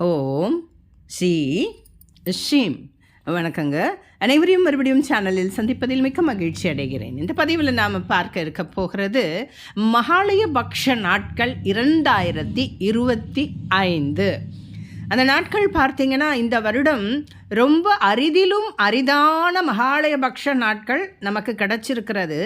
ஓம் ஸ்ரீ ஸ்ரீம். வணக்கங்க. அனைவரையும் மறுபடியும் சேனலில் சந்திப்பதில் மிக்க மகிழ்ச்சி அடைகிறேன். இந்த பதிவில் நாம் பார்க்க இருக்க போகிறது மகாலயபக்ஷ நாட்கள் 2025. அந்த நாட்கள் பார்த்தீங்கன்னா இந்த வருடம் ரொம்ப அரிதிலும் அரிதான மகாலயபக்ஷ நாட்கள் நமக்கு கிடச்சிருக்கிறது.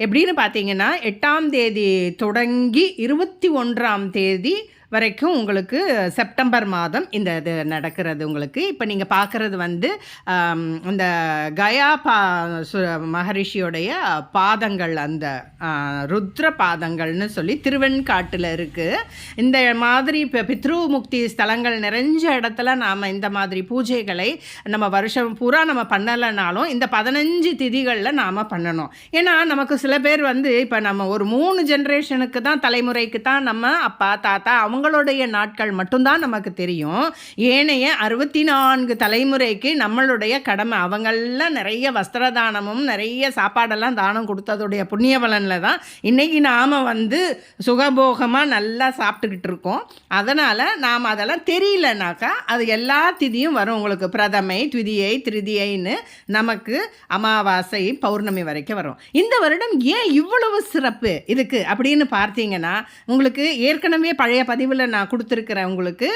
எப்படின்னு பார்த்தீங்கன்னா 8ஆம் தேதி தொடங்கி 21ஆம் தேதி வரைக்கும் உங்களுக்கு செப்டம்பர் மாதம் இந்த இது நடக்கிறது. உங்களுக்கு இப்போ நீங்கள் பார்க்குறது அந்த கயா மகரிஷியோடைய பாதங்கள், அந்த ருத்ர பாதங்கள்னு சொல்லி திருவெண்காட்டில் இருக்குது. இந்த மாதிரி இப்போ பித்ருமுக்தி ஸ்தலங்கள் நிறைஞ்ச இடத்துல நாம் இந்த மாதிரி பூஜைகளை நம்ம வருஷம் பூரா நம்ம பண்ணலைனாலும் இந்த 15 திதிகளில் நாம் பண்ணணும். ஏன்னா நமக்கு சில பேர் இப்போ நம்ம ஒரு 3 ஜென்ரேஷனுக்கு தான், தலைமுறைக்கு தான் நம்ம அப்பா தாத்தா அவங்களுடைய நாட்கள் மட்டும்தான் நமக்கு தெரியும். ஏனைய 64 தலைமுறைக்கு நம்மளுடைய கடமை. அவங்களெலாம் நிறைய வஸ்திரதானமும் நிறைய சாப்பாடெல்லாம் தானம் கொடுத்ததுடைய புண்ணிய பலனில் தான் இன்றைக்கி நாம் சுகபோகமாக நல்லா சாப்பிட்டுக்கிட்டு இருக்கோம். அதனால் நாம் அதெல்லாம் தெரியலனாக்கா அது எல்லா திதியும் வரும். உங்களுக்கு பிரதமை, த்விதியை, திருதியைன்னு நமக்கு அமாவாசை பௌர்ணமி வரைக்கும் வரும். இந்த வருடம் ஏன் இவ்வளவு சிறப்பு இதுக்கு அப்படின்னு பார்த்தீங்கன்னா, உங்களுக்கு ஏற்கனவே பழைய பதிவில் நான் கொடுத்துருக்கிறேன். உங்களுக்கு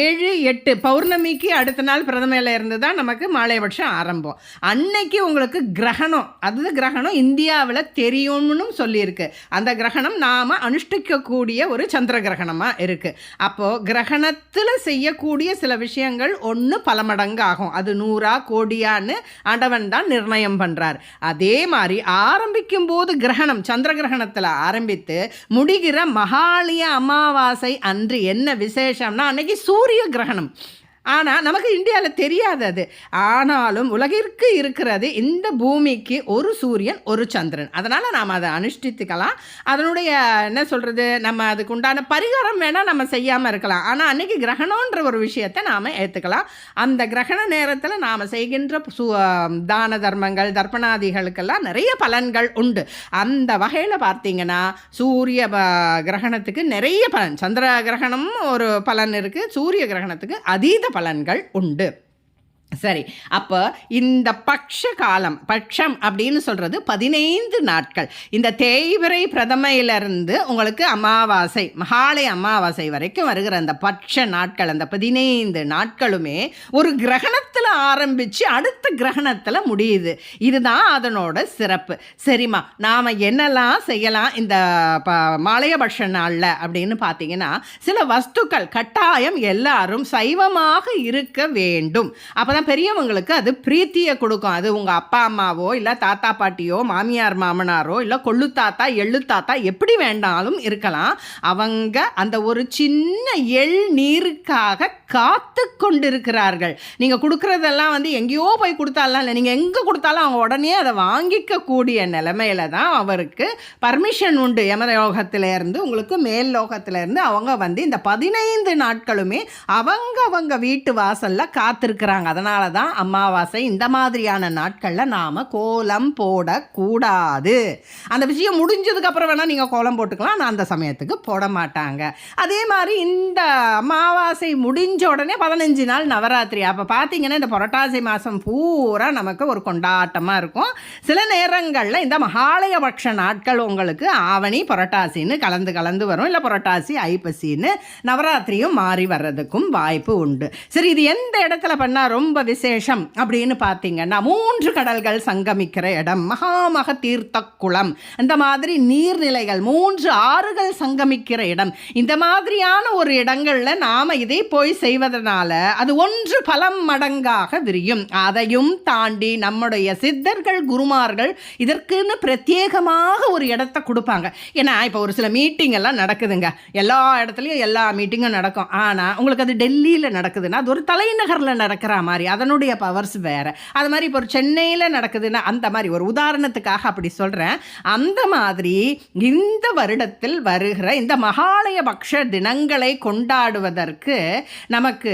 7, 8 பௌர்ணமிக்கு அடுத்த நாள் பிரதமையில் இருந்து தான் நமக்கு மாலையபட்சம் ஆரம்பம். அன்னைக்கு உங்களுக்கு கிரகணம், அது கிரகணம் இந்தியாவில் தெரியும்னு சொல்லியிருக்கு. அந்த கிரகணம் நாம் அனுஷ்டிக்கக்கூடிய ஒரு சந்திர கிரகணமாக இருக்குது. அப்போது கிரகணத்தில் செய்யக்கூடிய சில விஷயங்கள் ஒன்று பல மடங்கு ஆகும். அது 100 கோடியான்னு ஆண்டவன் தான் நிர்ணயம் பண்ணுறார். அதே மாதிரி ஆரம்பிக்கும் போது கிரகணம் சந்திர கிரகணத்தில் ஆரம்பித்து முடிகிற மகாலய அமாவாசை அன்று என்ன விசேஷம்னா அன்னைக்கு சூரிய கிரகணம். ஆனால் நமக்கு இந்தியாவில் தெரியாது அது. ஆனாலும் உலகிற்கு இருக்கிறது இந்த பூமிக்கு ஒரு சூரியன் ஒரு சந்திரன். அதனால் நாம் அதை அனுஷ்டித்துக்கலாம். அதனுடைய என்ன சொல்கிறது, நம்ம அதுக்கு உண்டான பரிகாரம் வேணால் நம்ம செய்யாமல் இருக்கலாம். ஆனால் அன்றைக்கி கிரகணன்ற ஒரு விஷயத்தை நாம் ஏற்றுக்கலாம். அந்த கிரகண நேரத்தில் நாம் செய்கின்ற தான தர்மங்கள், தர்ப்பணாதிகளுக்கெல்லாம் நிறைய பலன்கள் உண்டு. அந்த வகையில் பார்த்தீங்கன்னா சூரிய கிரகணத்துக்கு நிறைய பலன், சந்திர கிரகணம் ஒரு பலன் இருக்குது, சூரிய கிரகணத்துக்கு அதீத பலன்கள் உண்டு. சரி, அப்போ இந்த பட்சம் அப்படின்னு சொல்கிறது 15 நாட்கள். இந்த தேய்பிறை பிரதமையிலிருந்து உங்களுக்கு அமாவாசை, மகாலய அமாவாசை வரைக்கும் வருகிற அந்த பட்ச நாட்கள், அந்த 15 நாட்களுமே ஒரு கிரகணத்தில் ஆரம்பித்து அடுத்த கிரகணத்தில் முடியுது. இதுதான் அதனோட சிறப்பு. சரிம்மா, நாம் என்னெல்லாம் செய்யலாம் இந்த மாலையபட்ச நாளில் அப்படின்னு பார்த்தீங்கன்னா, சில வஸ்துக்கள் கட்டாயம் எல்லாரும் சைவமாக இருக்க வேண்டும். அப்போ பெரியவங்களுக்கு அது பிரீத்தியை கொடுக்கும். அது உங்கள் அப்பா அம்மாவோ இல்லை தாத்தா பாட்டியோ மாமியார் மாமனாரோ இல்லை கொள்ளு தாத்தா எள்ளு தாத்தா எப்படி வேண்டாலும் இருக்கலாம். அவங்க அந்த ஒரு சின்ன எள் நீருக்காக காத்து கொண்டிருக்கிறார்கள். நீங்கள் கொடுக்குறதெல்லாம் எங்கேயோ போய் கொடுத்தாலாம் இல்லை, நீங்கள் எங்கே கொடுத்தாலும் அவங்க உடனே அதை வாங்கிக்கக்கூடிய நிலைமையில தான் அவருக்கு பர்மிஷன் உண்டு. யமலோகத்திலேருந்து உங்களுக்கு மேல் லோகத்திலேருந்து அவங்க இந்த 15 நாட்களுமே அவங்க வீட்டு வாசலில் காத்திருக்கிறாங்க. அதனால் தான் அமாவாசை இந்த மாதிரியான நாட்களில் நாம் கோலம் போடக்கூடாது. அந்த விஷயம் முடிஞ்சதுக்கப்புறம் வேணால் நீங்கள் கோலம் போட்டுக்கலாம், ஆனால் அந்த சமயத்துக்கு போட மாட்டாங்க. அதே மாதிரி இந்த அமாவாசை முடிஞ்ச உடனே 15 நாள் நவராத்திரி. அப்போ பார்த்தீங்கன்னா இந்த புரட்டாசி மாதம் பூரா நமக்கு ஒரு கொண்டாட்டமாக இருக்கும். சில நேரங்களில் இந்த மகாலயபட்ச நாட்கள் உங்களுக்கு ஆவணி புரட்டாசின்னு கலந்து வரும், இல்லை புரட்டாசி ஐப்பசின்னு நவராத்திரியும் மாறி வர்றதுக்கும் வாய்ப்பு உண்டு. சரி, இது எந்த இடத்துல பண்ணால் ரொம்ப விசேஷம் அப்படின்னு பார்த்தீங்கன்னா 3 கடல்கள் சங்கமிக்கிற இடம், மகாமக தீர்த்த குளம், இந்த மாதிரி நீர்நிலைகள், 3 ஆறுகள் சங்கமிக்கிற இடம், இந்த மாதிரியான ஒரு இடங்களில் நாம் இதை போய் செய்வதனால அது 1 பலம் மடங்காக விரியும். அதையும் தாண்டி நம்முடைய சித்தர்கள் குருமார்கள் இதற்குன்னு பிரத்யேகமாக ஒரு இடத்தை கொடுப்பாங்க. ஏன்னா இப்போ ஒரு சில மீட்டிங் எல்லாம் நடக்குதுங்க, எல்லா இடத்துலையும் எல்லா மீட்டிங்கும் நடக்கும். ஆனால் உங்களுக்கு அது டெல்லியில் நடக்குதுன்னா அது ஒரு தலைநகரில் நடக்கிற மாதிரி. அதனுடைய பவர்ஸ் வேறு. அது மாதிரி இப்போ ஒரு சென்னையில் நடக்குதுன்னா அந்த மாதிரி ஒரு உதாரணத்துக்காக அப்படி சொல்கிறேன். அந்த மாதிரி இந்த வருடத்தில் வருகிற இந்த மகாலயபக்ஷ தினங்களை கொண்டாடுவதற்கு நமக்கு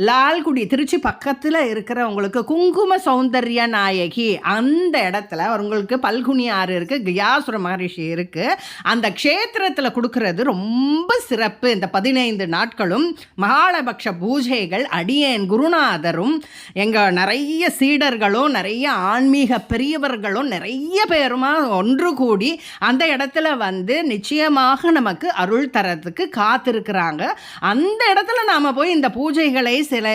லால்குடி திருச்சி பக்கத்தில் இருக்கிறவங்களுக்கு குங்கும சௌந்தர்ய நாயகி அந்த இடத்துல உங்களுக்கு பல்குனி ஆறு இருக்குது, கியாசுர மகரிஷி இருக்குது. அந்த க்ஷேத்திரத்தில் கொடுக்கறது ரொம்ப சிறப்பு. இந்த 15 நாட்களும் மகாலயபக்ஷ பூஜைகள் அடியேன் குருநாதரும் எங்கள் நிறைய சீடர்களும் நிறைய ஆன்மீக பெரியவர்களும் நிறைய பேருமா ஒன்று கூடி அந்த இடத்துல வந்து நிச்சயமாக நமக்கு அருள் தரத்துக்கு காத்திருக்கிறாங்க. அந்த இடத்துல நாம் போய் இந்த பூஜைகளை சில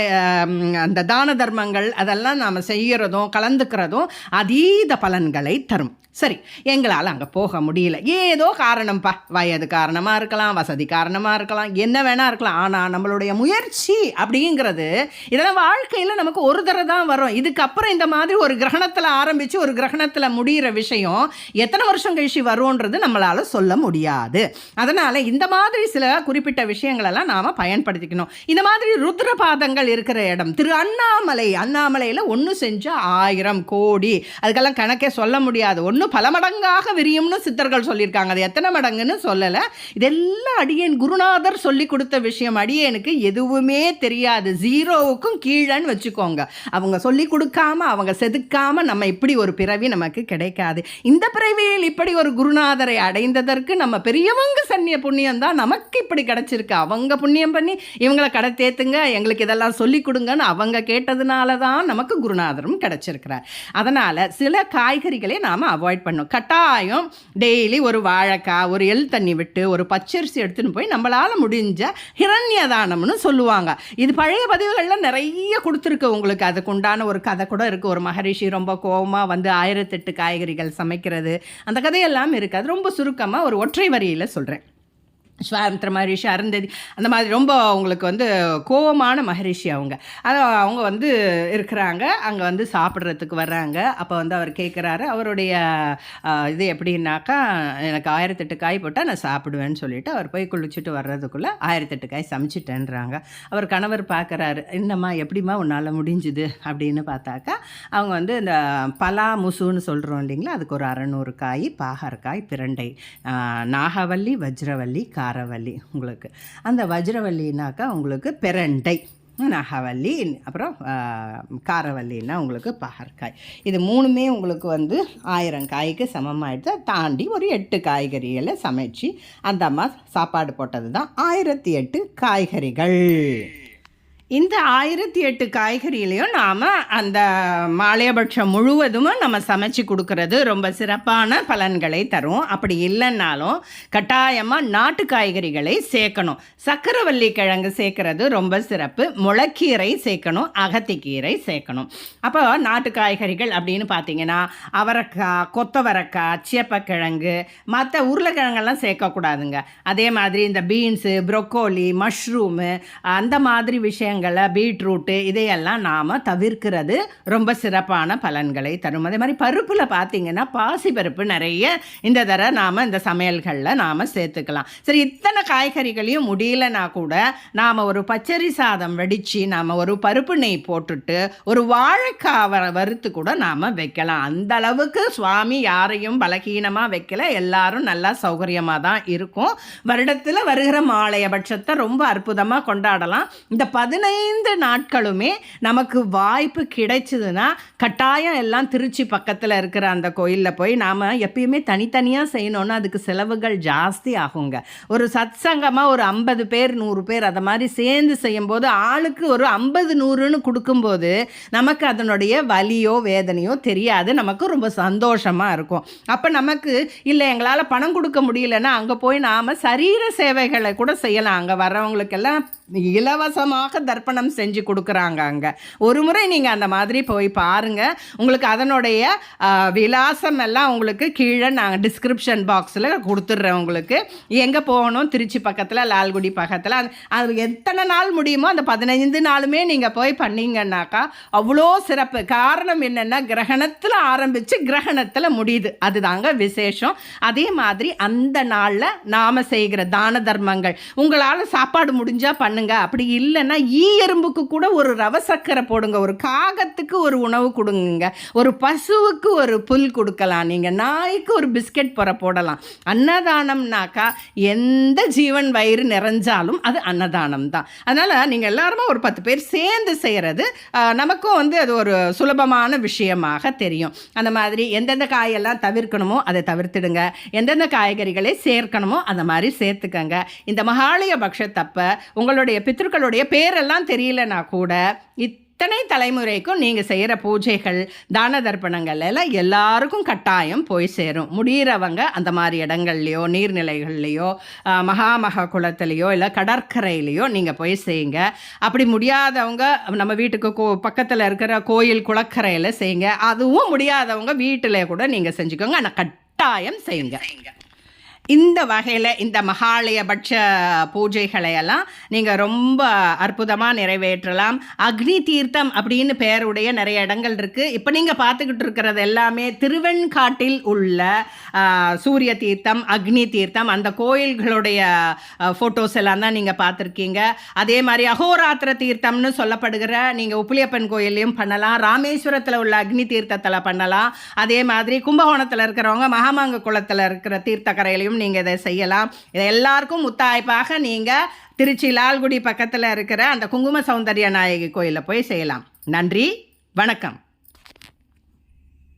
அந்த தான தர்மங்கள் அதெல்லாம் நாம் செய்கிறதும் கலந்துக்கிறதும் அதீத பலன்களை தரும். சரி, எங்களால் அங்கே போக முடியல, ஏதோ காரணம்ப்பா, வயது காரணமாக இருக்கலாம், வசதி காரணமாக இருக்கலாம், என்ன வேணா இருக்கலாம். ஆனால் நம்மளுடைய முயற்சி அப்படிங்கிறது இதெல்லாம் வாழ்க்கையில் நமக்கு ஒரு தடவை தான் வரும். இதுக்கப்புறம் இந்த மாதிரி ஒரு கிரகணத்தில் ஆரம்பித்து ஒரு கிரகணத்தில் முடிகிற விஷயம் எத்தனை வருஷம் கழிச்சு வரும்ன்றது நம்மளால் சொல்ல முடியாது. அதனால் இந்த மாதிரி சில குறிப்பிட்ட விஷயங்களெல்லாம் நாம் பயன்படுத்திக்கணும். இந்த மாதிரி ருத்ரபாதங்கள் இருக்கிற இடம் அண்ணாமலையில் ஒன்று செஞ்சால் 1000 கோடி, அதுக்கெல்லாம் கணக்கே சொல்ல முடியாது. ஒன்று பல மடங்காக விரியும்னு சித்தர்கள் சொல்லியிருக்காங்க. அது எத்தனை மடங்குன்னு சொல்லலை. இதெல்லாம் அடியேன் குருநாதர் சொல்லி கொடுத்த விஷயம். அடியேனுக்கு எதுவுமே தெரியாது, 0க்கும் கீழன்னு வச்சுக்கோங்க. அவங்க சொல்லி கொடுக்காம அவங்க செதுக்காம நம்ம இப்படி ஒரு பிறவி நமக்கு கிடைக்காது. இந்த பிறவியில் இப்படி ஒரு குருநாதரை அடைந்ததற்கு நம்ம பெரியவங்க சன்னிய புண்ணியம் தான் நமக்கு இப்படி கிடைச்சிருக்கு. அவங்க புண்ணியம் பண்ணி இவங்களை கடை தேத்துங்க, எங்களுக்கு இதெல்லாம் சொல்லி கொடுங்கன்னு அவங்க கேட்டதுனால தான் நமக்கு குருநாதரும் கிடைச்சிருக்கிறார். அதனால் சில காய்கறிகளை நாம் அவாய்ட் பண்ணும். கட்டாயம் டெய்லி ஒரு வாழைக்காய், ஒரு எள் தண்ணி விட்டு ஒரு பச்சரிசி எடுத்துன்னு போய் நம்மளால் முடிஞ்ச ஹிரண்யதானம்னு சொல்லுவாங்க. இது பழைய பதிவுகளில் நிறைய கொடுத்துருக்கு உங்களுக்கு. அதுக்கு உண்டான ஒரு கதை கூட இருக்குது. ஒரு மகரிஷி ரொம்ப கோபமாக வந்து 1008 காய்கறிகள் சமைக்கிறது, அந்த கதையெல்லாம் இருக்குது. அது ரொம்ப சுருக்கமாக ஒரு ஒற்றை வரியில் சொல்கிறேன். ஸ்வாமித்ர மகரிஷி, அருந்ததி, அந்த மாதிரி ரொம்ப அவங்களுக்கு வந்து கோபமான மகரிஷி அவங்க வந்து இருக்கிறாங்க. அங்கே வந்து சாப்பிட்றதுக்கு வர்றாங்க. அப்போ வந்து அவர் கேட்குறாரு, அவருடைய இது எப்படின்னாக்கா, எனக்கு 1008 காய் போட்டால் நான் சாப்பிடுவேன்னு சொல்லிவிட்டு அவர் போய் குளிச்சுட்டு வர்றதுக்குள்ளே 1008 காய் சமைச்சிட்டேன்றாங்க. அவர் கணவர் பார்க்குறாரு, என்னம்மா எப்படிம்மா உன்னால் முடிஞ்சுது அப்படின்னு பார்த்தாக்கா, அவங்க வந்து இந்த பலா முசுன்னு சொல்கிறோம் இல்லைங்களா, அதுக்கு ஒரு 600 காய், பாகற்காய், பிரண்டை, நாகவல்லி, வஜ்ரவல்லி, காரவல்லி. உங்களுக்கு அந்த வஜ்ரவல்லினாக்கா உங்களுக்கு பிரண்டை, நாகவல்லி, அப்புறம் காரவல்லின்னா உங்களுக்கு பாகற்காய். இது 3மே உங்களுக்கு வந்து 1000 காய்க்கு சமமாகிடுது. தாண்டி ஒரு 8 காய்கறிகளை சமைச்சு அந்த அம்மா சாப்பாடு போட்டது தான் 1008 காய்கறிகள். இந்த 1008 காய்கறியிலையும் நாம் அந்த மாலையபட்சம் முழுவதும் நம்ம சமைச்சு கொடுக்கறது ரொம்ப சிறப்பான பலன்களை தரும். அப்படி இல்லைன்னாலும் கட்டாயமாக நாட்டு காய்கறிகளை சேர்க்கணும். சக்கரவள்ளி கிழங்கு சேர்க்கறது ரொம்ப சிறப்பு. முளைக்கீரை சேர்க்கணும், அகத்திக்கீரை சேர்க்கணும். அப்போ நாட்டு காய்கறிகள் அப்படின்னு பார்த்தீங்கன்னா அவரைக்காய், கொத்தவரைக்காய், சேப்பக்கிழங்கு, மற்ற உருளைக்கிழங்கெல்லாம் சேர்க்கக்கூடாதுங்க. அதே மாதிரி இந்த பீன்ஸு, ப்ரொக்கோலி, மஷ்ரூமு, அந்த மாதிரி விஷயங்கள், பீட்ரூட்டு, இதையெல்லாம் நாம் தவிர்க்கிறது ரொம்ப சிறப்பான பலன்களை தரும். அதே மாதிரி பருப்பில் பார்த்தீங்கன்னா பாசி பருப்பு நிறைய இந்த தடவை நாம் இந்த சமையல்களில் நாம் சேர்த்துக்கலாம். சரி, இத்தனை காய்கறிகளையும் முடியலனா கூட நாம் ஒரு பச்சரி சாதம் வடித்து நாம் ஒரு பருப்பு நெய் போட்டுட்டு ஒரு வாழைக்காய் வறுத்து கூட நாம் வைக்கலாம். அந்த அளவுக்கு சுவாமி யாரையும் பலகீனமாக வைக்கல, எல்லாரும் நல்லா சௌகரியமாக தான் இருக்கும். வருடத்தில் வருகிற மாலையபட்சத்தை ரொம்ப அற்புதமாக கொண்டாடலாம். இந்த 15 நாட்களுமே நமக்கு வாய்ப்பு கிடைச்சதுன்னா கட்டாயம் எல்லாம் திருச்சி பக்கத்தில் இருக்கிற அந்த கோயிலில் போய் நாம் எப்பயுமே தனித்தனியாக செய்யணுன்னா அதுக்கு செலவுகள் ஜாஸ்தி ஆகுங்க. ஒரு சத்சங்கமாக ஒரு 50 பேர் 100 பேர் அதை மாதிரி சேர்ந்து செய்யும்போது ஆளுக்கு ஒரு 50-100ன்னு கொடுக்கும்போது நமக்கு அதனுடைய வலியோ வேதனையோ தெரியாது, நமக்கு ரொம்ப சந்தோஷமாக இருக்கும். அப்போ நமக்கு இல்லை எங்களால் பணம் கொடுக்க முடியலன்னா அங்கே போய் நாம் சரீர சேவைகளை கூட செய்யலாம். அங்கே வர்றவங்களுக்கெல்லாம் இலவசமாக தர்ப்பணம் செஞ்சு கொடுக்குறாங்க. அங்கே ஒரு முறை நீங்கள் அந்த மாதிரி போய் பாருங்கள். உங்களுக்கு அதனுடைய விலாசம் எல்லாம் உங்களுக்கு கீழே நாங்கள் டிஸ்கிரிப்ஷன் பாக்ஸில் கொடுத்துட்றேன். உங்களுக்கு எங்கே போகணும், திருச்சி பக்கத்தில், லால்குடி பக்கத்தில், அது எத்தனை நாள் முடியுமோ அந்த 15 நாளுமே நீங்கள் போய் பண்ணிங்கன்னாக்கா அவ்வளோ சிறப்பு. காரணம் என்னென்னா கிரகணத்தில் ஆரம்பித்து கிரகணத்தில் முடியுது, அதுதாங்க விசேஷம். அதே மாதிரி அந்த நாளில் நாம் செய்கிற தான தர்மங்கள், உங்களால் சாப்பாடு முடிஞ்சால் பண்ணுங்க, அப்படி இல்லைன்னா எறும்புக்கு கூட ஒரு ரவ சக்கரை போடுங்க, ஒரு காகத்துக்கு ஒரு உணவு கொடுங்க, ஒரு பசுவுக்கு ஒரு புல் கொடுக்கலாம், நீங்கள் நாய்க்கு ஒரு பிஸ்கெட் போடலாம். அன்னதானம்னாக்கா எந்த ஜீவன் வயிறு நிறைஞ்சாலும் அது அன்னதானம் தான். அதனால் நீங்கள் எல்லாருமே ஒரு 10 பேர் சேர்ந்து செய்கிறது நமக்கும் அது ஒரு சுலபமான விஷயமாக தெரியும். அந்த மாதிரி எந்தெந்த காயெல்லாம் தவிர்க்கணுமோ அதை தவிர்த்துடுங்க, எந்தெந்த காய்கறிகளை சேர்க்கணுமோ அந்த மாதிரி சேர்த்துக்கங்க. இந்த மகாலய பக்ஷத்தப்ப உங்களுடைய பித்ருக்களுடைய பேரெல்லாம் தெரியலனா கூட இத்தனை தலைமுறைக்கும் நீங்கள் செய்கிற பூஜைகள் தான தர்ப்பணங்கள் எல்லாம் எல்லாருக்கும் கட்டாயம் போய் சேரும். முடிகிறவங்க அந்த மாதிரி இடங்கள்லையோ நீர்நிலைகள்லையோ மகா குளத்துலையோ இல்லை கடற்கரையிலையோ நீங்கள் போய் செய்யுங்க. அப்படி முடியாதவங்க நம்ம வீட்டுக்கு பக்கத்தில் இருக்கிற கோயில் குளக்கரையில் செய்யுங்க. அதுவும் முடியாதவங்க வீட்டில் கூட நீங்கள் செஞ்சுக்கோங்க, ஆனால் கட்டாயம் செய்யுங்க. இந்த வகையில் இந்த மகாலயபட்ச பூஜைகளையெல்லாம் நீங்கள் ரொம்ப அற்புதமாக நிறைவேற்றலாம். அக்னி தீர்த்தம் அப்படின்னு பெயருடைய நிறைய இடங்கள் இருக்குது. இப்போ நீங்கள் பார்த்துக்கிட்டு இருக்கிறது எல்லாமே திருவெண்காட்டில் உள்ள சூரிய தீர்த்தம், அக்னி தீர்த்தம், அந்த கோயில்களுடைய ஃபோட்டோஸ் எல்லாம் தான் நீங்கள் பார்த்துருக்கீங்க. அதே மாதிரி அகோராத்திர தீர்த்தம்னு சொல்லப்படுகிற நீங்கள் உப்பிலியப்பன் கோயிலையும் பண்ணலாம், ராமேஸ்வரத்தில் உள்ள அக்னி தீர்த்தத்தில் பண்ணலாம். அதே மாதிரி கும்பகோணத்தில் இருக்கிறவங்க மகாமாங்க குளத்தில் இருக்கிற தீர்த்தக்கரையிலையும் நீங்கள் இதை செய்யலாம். இதை எல்லாருக்கும் முத்தாய்ப்பாக நீங்கள் திருச்சி லால்குடி பக்கத்தில் இருக்கிற அந்த குங்கும சௌந்தர்ய நாயகி கோயிலில் போய் செய்யலாம். நன்றி, வணக்கம்.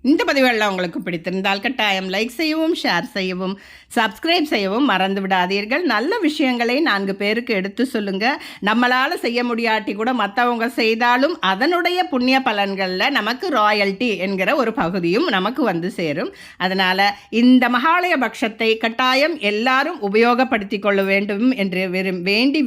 இந்த பதிவுகளில் உங்களுக்கு பிடித்திருந்தால் கட்டாயம் லைக் செய்யவும், ஷேர் செய்யவும், சப்ஸ்கிரைப் செய்யவும் மறந்து விடாதீர்கள். நல்ல விஷயங்களை 4 பேருக்கு எடுத்து சொல்லுங்கள். நம்மளால் செய்ய முடியாட்டி கூட மற்றவங்க செய்தாலும் அதனுடைய புண்ணிய பலன்களில் நமக்கு ராயல்ட்டி என்கிற ஒரு பகுதியும் நமக்கு சேரும். அதனால் இந்த மகாலய பக்ஷத்தை கட்டாயம் எல்லாரும் உபயோகப்படுத்தி கொள்ள வேண்டும் என்று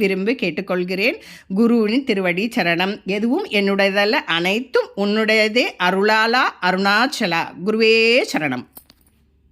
விரும்பி கேட்டுக்கொள்கிறேன். குருவின் திருவடி சரணம். எதுவும் என்னுடையதல்ல, அனைத்தும் உன்னுடையதே. அருளாலா அருணாச்சலா. குருவே சரணம்.